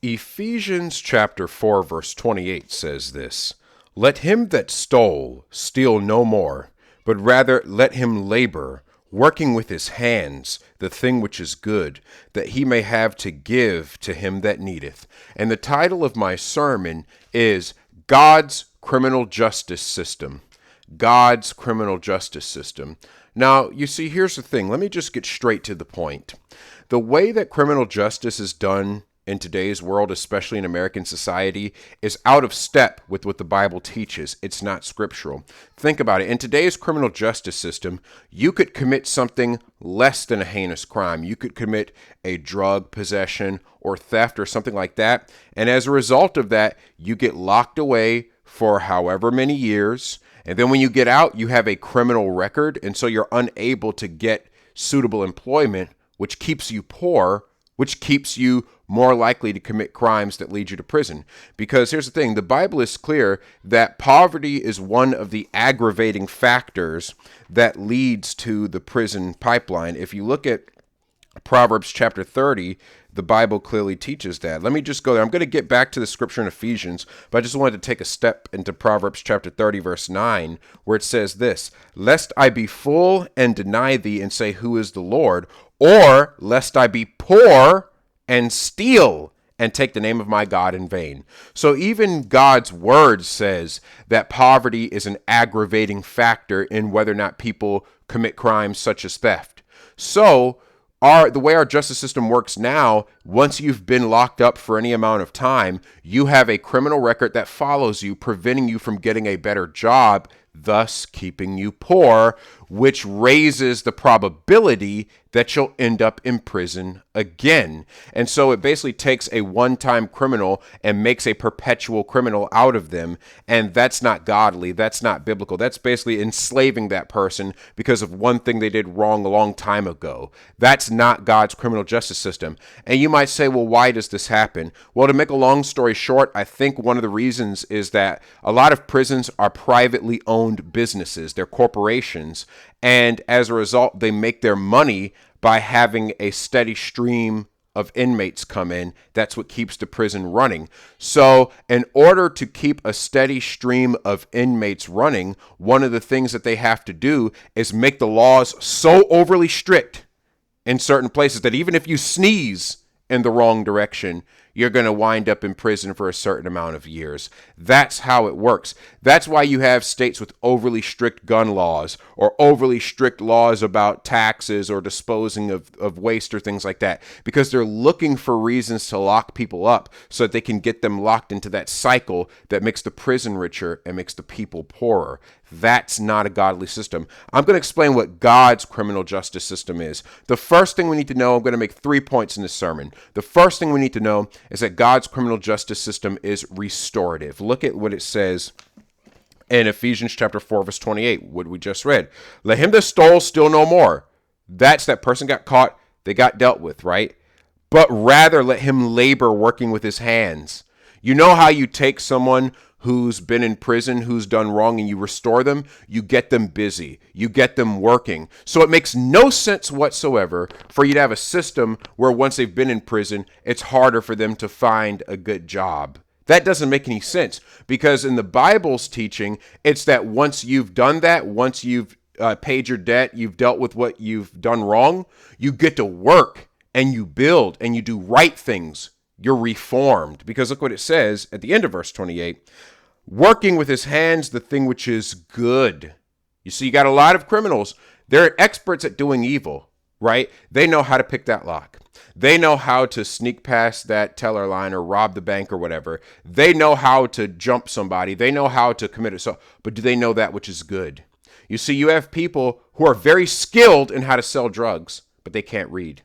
Ephesians chapter 4, verse 28 says this, "Let him that stole steal no more, but rather let him labor, working with his hands the thing which is good, that he may have to give to him that needeth." And the title of my sermon is God's Criminal Justice System. God's criminal justice system. Now, you see, here's the thing. Let me just get straight to the point. The way that criminal justice is done in today's world, especially in American society, is out of step with what the Bible teaches. It's not scriptural. Think about it. In today's criminal justice system, you could commit something less than a heinous crime. You could commit a drug possession or theft or something like that. And as a result of that, you get locked away for however many years. And then when you get out, you have a criminal record. And so you're unable to get suitable employment, which keeps you poor, which keeps you more likely to commit crimes that lead you to prison. Because here's the thing, the Bible is clear that poverty is one of the aggravating factors that leads to the prison pipeline. If you look at Proverbs chapter 30, the Bible clearly teaches that. Let me just go there. I'm going to get back to the scripture in Ephesians, but I just wanted to take a step into Proverbs chapter 30, verse 9, where it says this, "Lest I be full and deny thee and say, who is the Lord? Or lest I be poor and steal and take the name of my God in vain." So even God's word says that poverty is an aggravating factor in whether or not people commit crimes such as theft. So the way our justice system works now, once you've been locked up for any amount of time, you have a criminal record that follows you, preventing you from getting a better job, thus keeping you poor, which raises the probability that you'll end up in prison again. And so it basically takes a one-time criminal and makes a perpetual criminal out of them. And that's not godly. That's not biblical. That's basically enslaving that person because of one thing they did wrong a long time ago. That's not God's criminal justice system. And you might say, well, why does this happen? Well, to make a long story short, I think one of the reasons is that a lot of prisons are privately owned businesses. They're corporations. And as a result, they make their money by having a steady stream of inmates come in. That's what keeps the prison running. So in order to keep a steady stream of inmates running, one of the things that they have to do is make the laws so overly strict in certain places that even if you sneeze in the wrong direction, you're going to wind up in prison for a certain amount of years. That's how it works. That's why you have states with overly strict gun laws or overly strict laws about taxes or disposing of waste or things like that, because they're looking for reasons to lock people up so that they can get them locked into that cycle that makes the prison richer and makes the people poorer. That's not a godly system. I'm going to explain what God's criminal justice system is. The first thing we need to know, I'm going to make 3 points in this sermon. The first thing we need to know is that God's criminal justice system is restorative. Look at what it says in Ephesians chapter 4, verse 28, what we just read. "Let him that stole steal no more." That's that person got caught, they got dealt with, right? "But rather let him labor, working with his hands." You know how you take someone who's been in prison, who's done wrong, and you restore them? You get them busy. You get them working. So it makes no sense whatsoever for you to have a system where once they've been in prison, it's harder for them to find a good job. That doesn't make any sense, because in the Bible's teaching, it's that once you've done that, once you've paid your debt, you've dealt with what you've done wrong, you get to work and you build and you do right things. You're reformed, because look what it says at the end of verse 28, "Working with his hands the thing which is good." You see, you got a lot of criminals. They're experts at doing evil, right? They know how to pick that lock. They know how to sneak past that teller line or rob the bank or whatever. They know how to jump somebody. They know how to commit assault. But do they know that which is good? You see, you have people who are very skilled in how to sell drugs, but they can't read.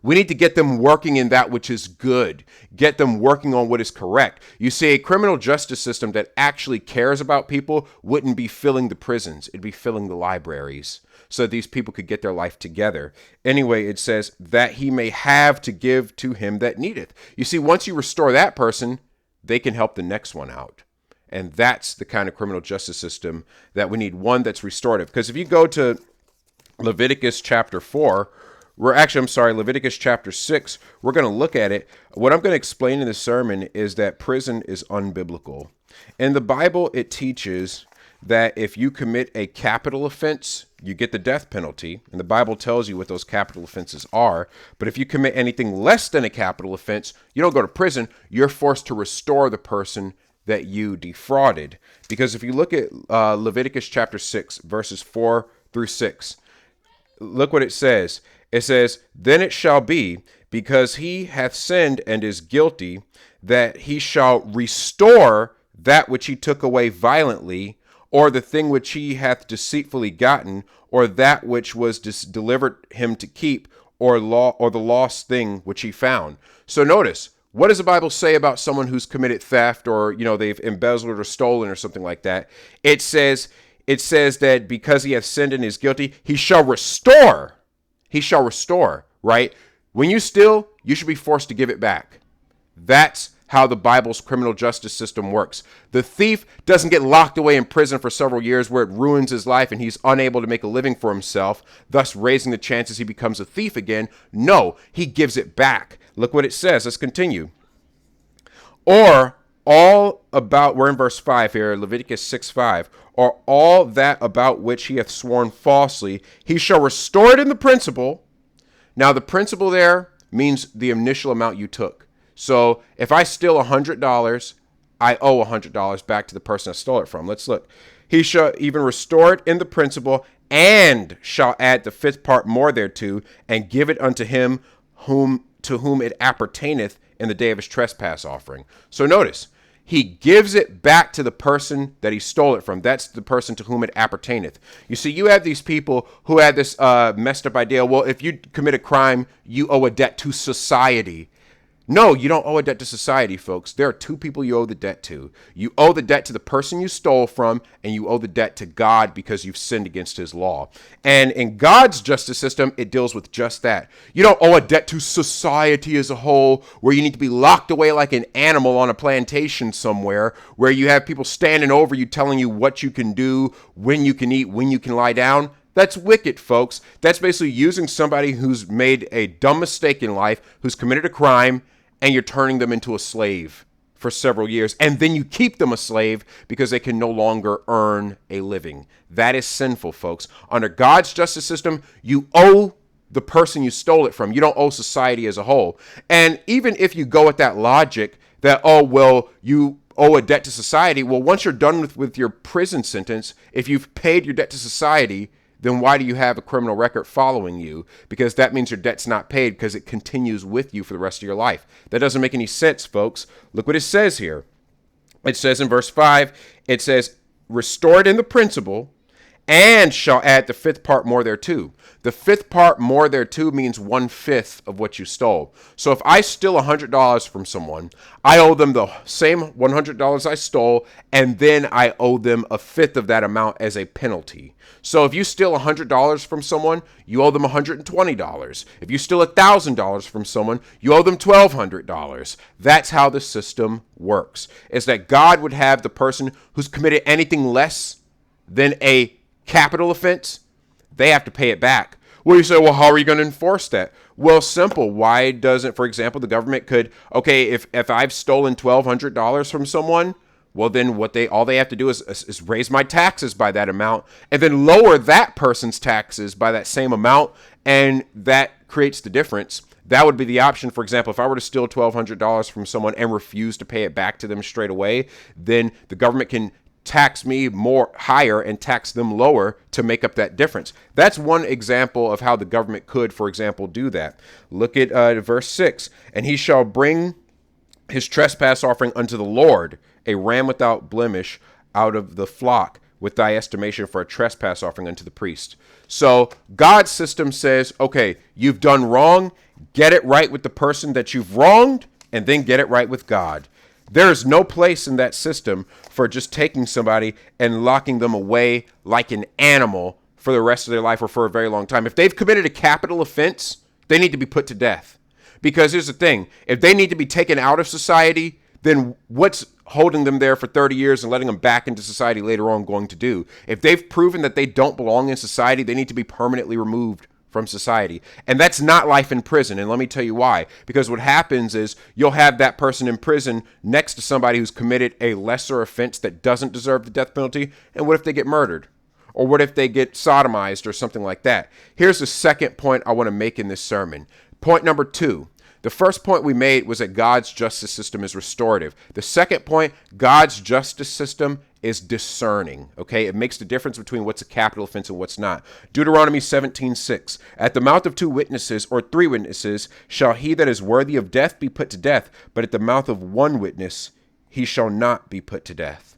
We need to get them working in that which is good. Get them working on what is correct. You see, a criminal justice system that actually cares about people wouldn't be filling the prisons. It'd be filling the libraries so that these people could get their life together. Anyway, it says that he may have to give to him that needeth. You see, once you restore that person, they can help the next one out. And that's the kind of criminal justice system that we need, one that's restorative. Because if you go to Leviticus chapter 4, Leviticus chapter 6. We're going to look at it. What I'm going to explain in this sermon is that prison is unbiblical. In the Bible, it teaches that if you commit a capital offense, you get the death penalty. And the Bible tells you what those capital offenses are. But if you commit anything less than a capital offense, you don't go to prison. You're forced to restore the person that you defrauded. Because if you look at Leviticus chapter 6, verses 4 through 6, look what it says. It says, "Then it shall be, because he hath sinned and is guilty, that he shall restore that which he took away violently, or the thing which he hath deceitfully gotten, or that which was delivered him to keep, or the lost thing which he found." So notice, what does the Bible say about someone who's committed theft, or they've embezzled or stolen or something like that? It says that because he hath sinned and is guilty, he shall restore. He shall restore, right? When you steal, you should be forced to give it back. That's how the Bible's criminal justice system works. The thief doesn't get locked away in prison for several years where it ruins his life and he's unable to make a living for himself, thus raising the chances he becomes a thief again. No, he gives it back. Look what it says. Let's continue. We're in verse 5 here, Leviticus 6:5. "Or all that about which he hath sworn falsely, he shall restore it in the principal." Now, the principal there means the initial amount you took. So if I steal $100, I owe $100 back to the person I stole it from. Let's look. "He shall even restore it in the principal, and shall add the fifth part more thereto, and give it unto him to whom it appertaineth in the day of his trespass offering." So notice, he gives it back to the person that he stole it from. That's the person to whom it appertaineth. You see, you have these people who had this messed up idea. Well, if you commit a crime, you owe a debt to society. No, you don't owe a debt to society, folks. There are two people you owe the debt to. You owe the debt to the person you stole from, and you owe the debt to God because you've sinned against his law. And in God's justice system, it deals with just that. You don't owe a debt to society as a whole, where you need to be locked away like an animal on a plantation somewhere, where you have people standing over you telling you what you can do, when you can eat, when you can lie down. That's wicked, folks. That's basically using somebody who's made a dumb mistake in life, who's committed a crime, and you're turning them into a slave for several years. And then you keep them a slave because they can no longer earn a living. That is sinful, folks. Under God's justice system, you owe the person you stole it from. You don't owe society as a whole. And even if you go with that logic that, you owe a debt to society, well, once you're done with your prison sentence, if you've paid your debt to society, then why do you have a criminal record following you? Because that means your debt's not paid, because it continues with you for the rest of your life. That doesn't make any sense, folks. Look what it says here. It says in verse 5, it says, "Restore it in the principal, and shall add the fifth part more thereto." The fifth part more thereto means 1/5 of what you stole. So if I steal $100 from someone, I owe them the same $100 I stole, and then I owe them a fifth of that amount as a penalty. So if you steal $100 from someone, you owe them $120. If you steal $1,000 from someone, you owe them $1,200. That's how the system works. Is that God would have the person who's committed anything less than a capital offense, they have to pay it back. Well, you say, well, how are you going to enforce that? Well, simple. Why doesn't, for example, the government could, if I've stolen $1,200 from someone, well, then all they have to do is raise my taxes by that amount, and then lower that person's taxes by that same amount, and that creates the difference. That would be the option. For example, if I were to steal $1,200 from someone and refuse to pay it back to them straight away, then the government can tax me more higher and tax them lower to make up that difference. That's one example of how the government could, for example, do that. Look at verse 6. "And he shall bring his trespass offering unto the Lord, a ram without blemish out of the flock, with thy estimation for a trespass offering unto the priest." So God's system says, okay, you've done wrong, get it right with the person that you've wronged, and then get it right with God. There's no place in that system for just taking somebody and locking them away like an animal for the rest of their life or for a very long time. If they've committed a capital offense, they need to be put to death. Because here's the thing, if they need to be taken out of society, then what's holding them there for 30 years and letting them back into society later on going to do? If they've proven that they don't belong in society, they need to be permanently removed from society. And that's not life in prison. And let me tell you why. Because what happens is you'll have that person in prison next to somebody who's committed a lesser offense that doesn't deserve the death penalty. And what if they get murdered? Or what if they get sodomized or something like that? Here's the second point I want to make in this sermon. Point number 2. The first point we made was that God's justice system is restorative. The second point, God's justice system is discerning. Okay, it makes the difference between what's a capital offense and what's not. Deuteronomy 17:6. At the mouth of 2 witnesses or 3 witnesses shall he that is worthy of death be put to death, but at the mouth of 1 witness he shall not be put to death.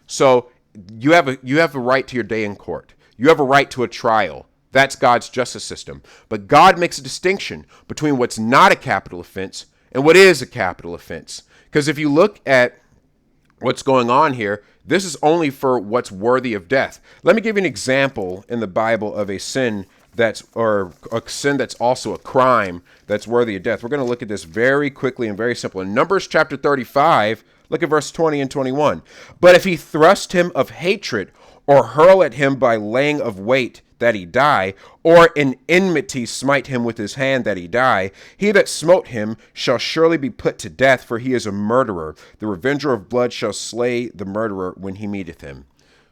So you have a right to your day in court. You have a right to a trial. That's God's justice system. But God makes a distinction between what's not a capital offense and what is a capital offense. Because if you look at what's going on here, this is only for what's worthy of death. Let me give you an example in the Bible of a sin that's also a crime that's worthy of death. We're going to look at this very quickly and very simple. In Numbers chapter 35, look at verse 20 and 21. But if he thrust him of hatred or hurl at him by laying of weight, that he die, or in enmity smite him with his hand that he die, he that smote him shall surely be put to death, for he is a murderer. The revenger of blood shall slay the murderer when he meeteth him.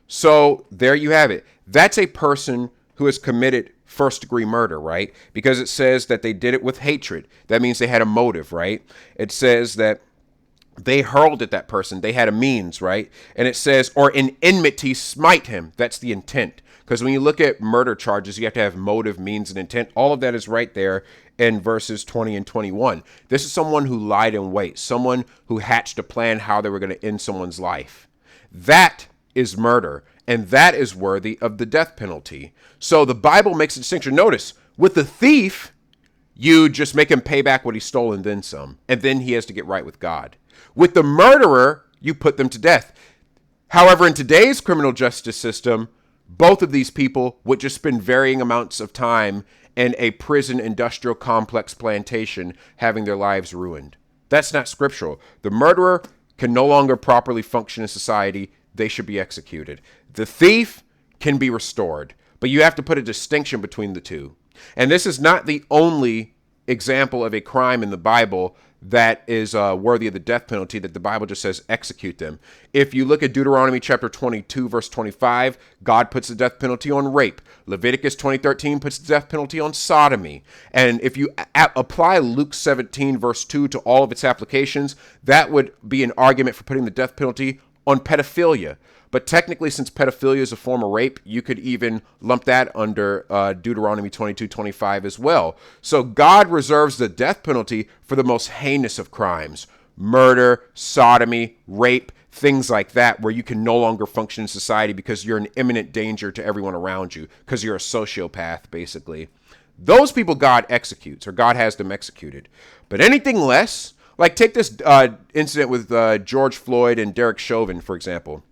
So there you have it. That's a person who has committed first-degree murder, right? Because it says that they did it with hatred. That means they had a motive, right? It says that they hurled at that person. They had a means, right? And it says, or in enmity smite him. That's the intent. Because when you look at murder charges, you have to have motive, means, and intent. All of that is right there in verses 20 and 21. This is someone who lied in wait, someone who hatched a plan how they were going to end someone's life. That is murder, and that is worthy of the death penalty. So the Bible makes a distinction. Notice, with the thief, you just make him pay back what he stole and then some, and then he has to get right with God. With the murderer, you put them to death. However, in today's criminal justice system, both of these people would just spend varying amounts of time in a prison industrial complex plantation having their lives ruined. That's not scriptural. The murderer can no longer properly function in society. They should be executed. The thief can be restored, but you have to put a distinction between the two. And this is not the only example of a crime in the Bible that is worthy of the death penalty, that the Bible just says execute them. If you look at Deuteronomy chapter 22, verse 25, God puts the death penalty on rape. Leviticus 20:13 puts the death penalty on sodomy. And if you apply Luke 17, verse 2 to all of its applications, that would be an argument for putting the death penalty on pedophilia. But technically, since pedophilia is a form of rape, you could even lump that under Deuteronomy 22:25 as well. So God reserves the death penalty for the most heinous of crimes: murder, sodomy, rape, things like that, where you can no longer function in society because you're an imminent danger to everyone around you, because you're a sociopath, basically. Those people God executes, or God has them executed. But anything less, like take this incident with George Floyd and Derek Chauvin, for example.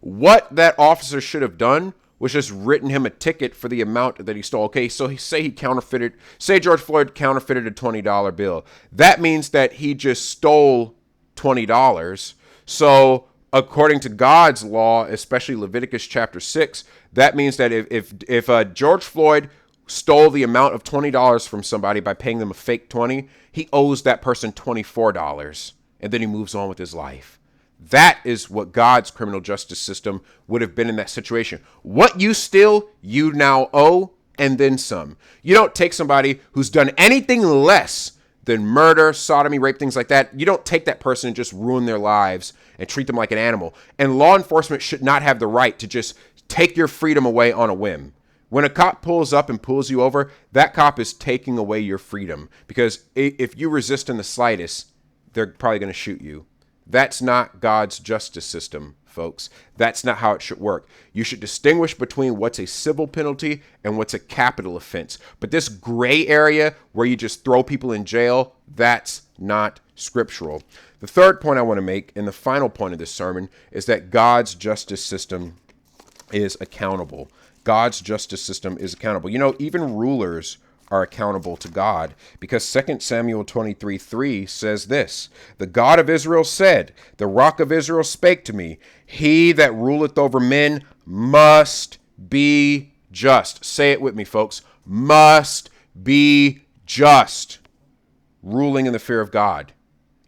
What that officer should have done was just written him a ticket for the amount that he stole. Okay, so say George Floyd counterfeited a $20 bill. That means that he just stole $20. So according to God's law, especially Leviticus chapter 6, that means that if George Floyd stole the amount of $20 from somebody by paying them a fake 20, he owes that person $24, and then he moves on with his life. That is what God's criminal justice system would have been in that situation. What you steal, you now owe, and then some. You don't take somebody who's done anything less than murder, sodomy, rape, things like that. You don't take that person and just ruin their lives and treat them like an animal. And law enforcement should not have the right to just take your freedom away on a whim. When a cop pulls up and pulls you over, that cop is taking away your freedom, because if you resist in the slightest, they're probably going to shoot you. That's not God's justice system, folks. That's not how it should work. You should distinguish between what's a civil penalty and what's a capital offense. But this gray area where you just throw people in jail, that's not scriptural. The third point I want to make, and the final point of this sermon, is that God's justice system is accountable. God's justice system is accountable. You know, even rulers are accountable to God, because 2 Samuel 23:3 says this: the God of Israel said, the rock of Israel spake to me, he that ruleth over men must be just. Say it with me, folks. Must be just. Ruling in the fear of God.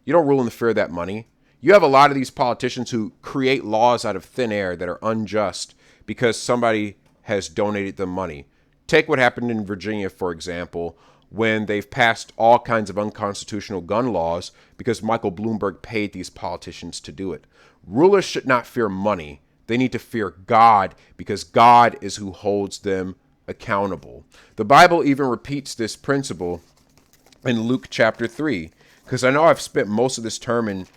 You don't rule in the fear of that money. You have a lot of these politicians who create laws out of thin air that are unjust because somebody has donated them money. Take what happened in Virginia, for example, when they've passed all kinds of unconstitutional gun laws because Michael Bloomberg paid these politicians to do it. Rulers should not fear money. They need to fear God because God is who holds them accountable. The Bible even repeats this principle in Luke chapter 3. Because I know I've spent most of this sermon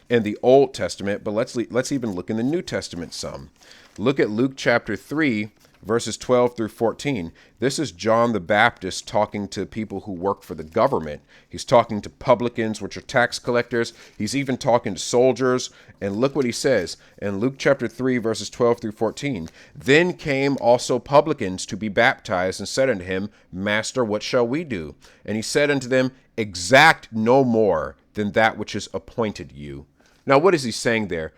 in the Old Testament, but let's even look in the New Testament some. Look at Luke chapter 3, verses 12 through 14. This is John the Baptist talking to people who work for the government. He's talking to publicans, which are tax collectors. He's even talking to soldiers. And look what he says in Luke chapter 3, verses 12 through 14. Then came also publicans to be baptized and said unto him, Master, what shall we do? And he said unto them, Exact no more than that which is appointed you. Now, what is he saying there?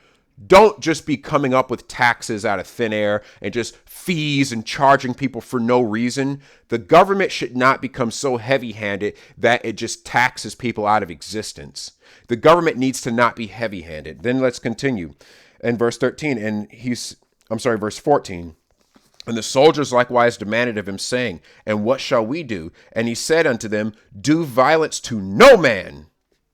Don't just be coming up with taxes out of thin air and just fees and charging people for no reason. The government should not become so heavy-handed that it just taxes people out of existence. The government needs to not be heavy-handed. Then let's continue. In verse 13, verse 14. And the soldiers likewise demanded of him, saying, And what shall we do? And he said unto them, Do violence to no man.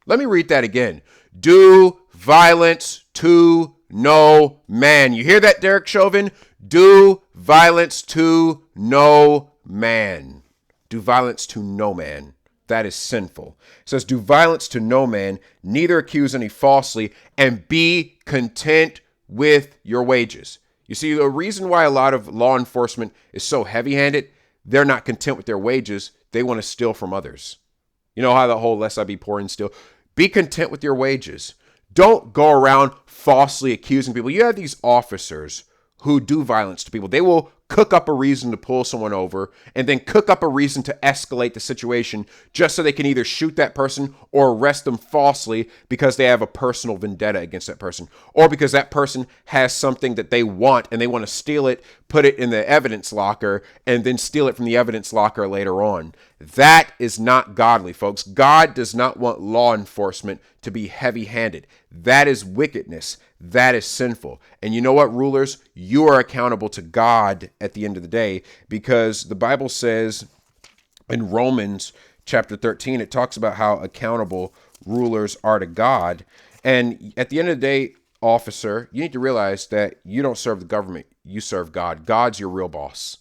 Let me read that again. Do violence to no man. You hear that, Derek Chauvin? Do violence to no man. Do violence to no man. That is sinful. It says, Do violence to no man, neither accuse any falsely, and be content with your wages. You see, the reason why a lot of law enforcement is so heavy-handed, they're not content with their wages. They want to steal from others. You know how the whole lest I be poor and steal? Be content with your wages. Don't go around falsely accusing people. You have these officers who do violence to people. They will cook up a reason to pull someone over and then cook up a reason to escalate the situation just so they can either shoot that person or arrest them falsely because they have a personal vendetta against that person, or because that person has something that they want and they want to steal it, put it in the evidence locker, and then steal it from the evidence locker later on. That is not godly, folks. God does not want law enforcement to be heavy-handed. That is wickedness. That is sinful. And you know what, rulers? You are accountable to God at the end of the day, because the Bible says in Romans chapter 13, it talks about how accountable rulers are to God. And at the end of the day, officer, you need to realize that you don't serve the government. You serve God. God's your real boss.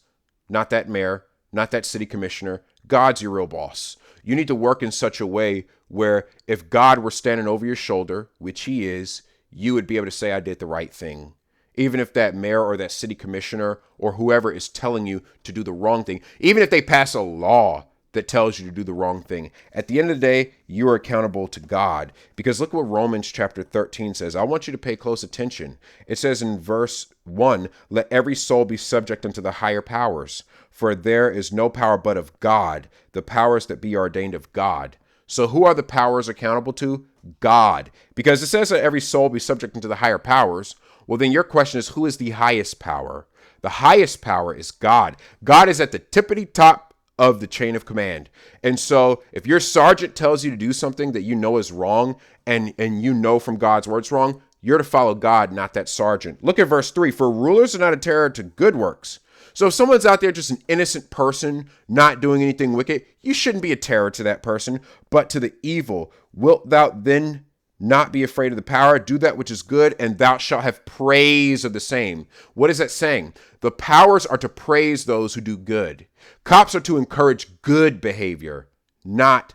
Not that mayor, not that city commissioner. God's your real boss. You need to work in such a way where if God were standing over your shoulder, which he is, you would be able to say, I did the right thing. Even if that mayor or that city commissioner or whoever is telling you to do the wrong thing, even if they pass a law that tells you to do the wrong thing, at the end of the day, you are accountable to God. Because look what Romans chapter 13 says. I want you to pay close attention. It says in verse 1, Let every soul be subject unto the higher powers, for there is no power but of God, the powers that be ordained of God. So who are the powers accountable to? God. Because it says that every soul be subject unto the higher powers. Well, then your question is, who is the highest power? The highest power is God. God is at the tippity top of the chain of command. And so if your sergeant tells you to do something that you know is wrong, and you know from God's word it's wrong, you're to follow God, not that sergeant. Look at verse 3. For rulers are not a terror to good works. So if someone's out there just an innocent person, not doing anything wicked, you shouldn't be a terror to that person, but to the evil. Wilt thou then not be afraid of the power? Do that which is good, and thou shalt have praise of the same. What is that saying? The powers are to praise those who do good. Cops are to encourage good behavior, not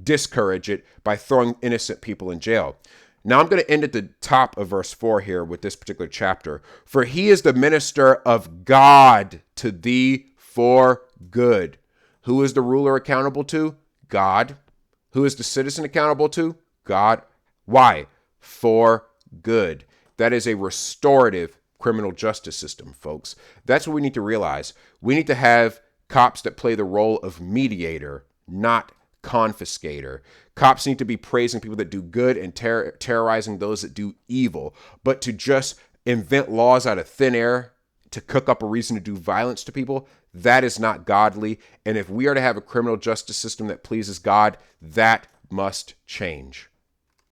discourage it by throwing innocent people in jail. Now I'm going to end at the top of verse 4 here with this particular chapter. For he is the minister of God to thee for good. Who is the ruler accountable to? God. Who is the citizen accountable to? God. Why? For good. That is a restorative criminal justice system, folks. That's what we need to realize. We need to have cops that play the role of mediator, not confiscator. Cops need to be praising people that do good and terrorizing those that do evil. But to just invent laws out of thin air to cook up a reason to do violence to people, that is not godly. And if we are to have a criminal justice system that pleases God, that must change.